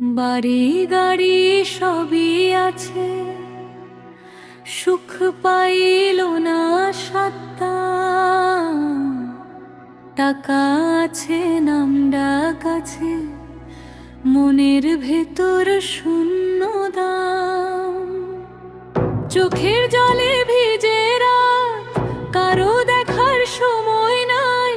বাড়ি গাড়ি সবই আছে, সুখ পাইল না সাত্তা। টাকা আছে, নাম ডাক আছে, মনের ভেতর শূন্য দাম। চোখের জলে ভিজে রাত, কারো দেখার সময় নাই।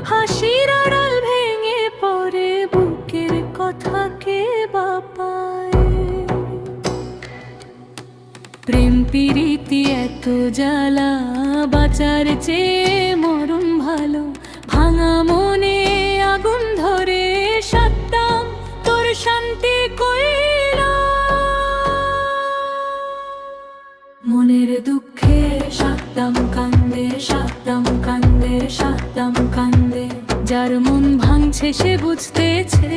হাসির আড়াল ভেঙে পড়ে, বুকের কথা কে বা পায়। প্রেম প্রীতি এত জ্বালা, বাঁচার চেয়ে মরণ ভালো। ভাঙা মনে আগুন ধরে সাততাম, তোর শান্তি কইলা। মনের দুঃখে সাততাম কান্দে, সাততাম কান্দে, সাততাম কান্দে। যার মন ভাঙছে সে বুঝতেছে,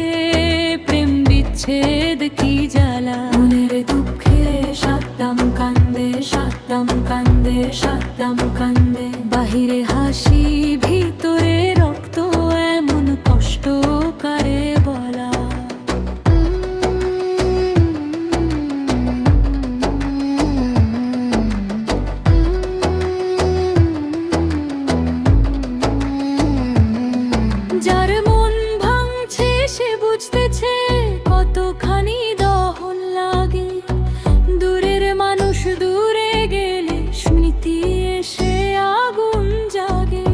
প্রেম বিচ্ছেদ কি জ্বালা। মনের দুঃখে সাততাম কান্দে, সাততাম কান্দে, সাততাম কান্দে। বাহিরে হাসি, ভিতরে রক্ত, এমন কষ্ট কারে বলা। যার মন ভাঙছে সে বুঝতেছে, কতখানি দহন লাগে। দূরের মানুষ দূরে গেলে, স্মৃতি এসে আগুন জাগে।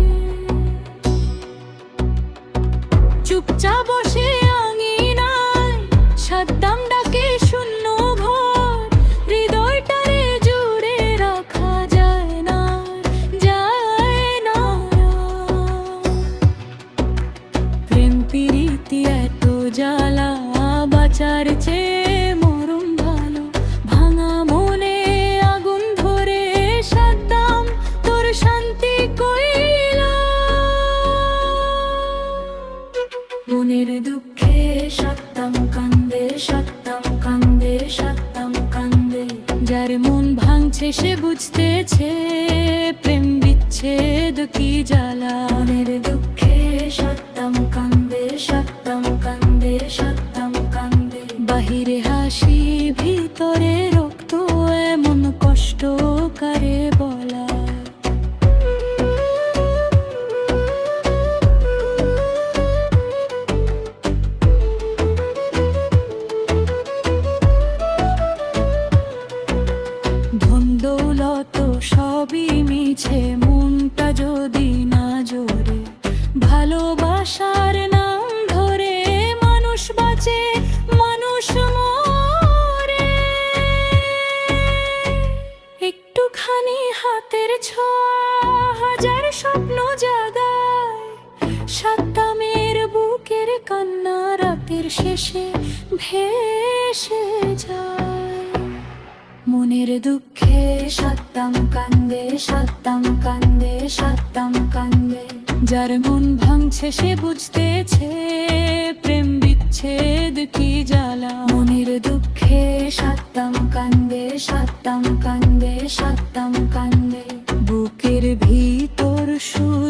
চুপচাপ বসে আঙিনায়, সাততাম ডাকে শূন্য ঘর। হৃদয়টারে জুড়ে রাখা যায় না, যায় না। প্রেম প্রীতি এত জ্বালা, বাঁচার চেয়ে মরণ ভালো। ভাঙা মনে আগুন ধরে সাততাম, তোর শান্তি কইলা। মনের দুঃখে সাততাম কান্দে, সাততাম কান্দে, সাততাম কান্দে। যার মন ভাঙছে সে বুঝতেছে, প্রেম বিচ্ছেদ কি জ্বালা। মনের দুঃখে সাততাম কান্দে, সাততাম কান্দে, সাততাম কান্দে। বাহিরে হাসি, ভিতরে রক্ত, এমন কষ্ট কারে বলা। ধন দৌলত সবই মিছে, মনটা যদি না জোরে। ভালোবাসার নাম ধরে মানুষ বাঁচে, মানুষ মরে। একটুখানি হাতের ছোঁয়া, হাজার স্বপ্ন জাগায়। সাততামের বুকের কান্না রাতের শেষে ভেসে যায়। মনের দুঃখে সাততাম কান্দে, সাততাম কান্দে, সাততাম কান্দে। যার মন ভাঙছে সে বুঝতেছে, প্রেম বিচ্ছেদ কি জ্বালা। মনের দুঃখে সাততাম কান্দে, সাততাম কান্দে, সাততাম কান্দে। বুকের ভিতর সুর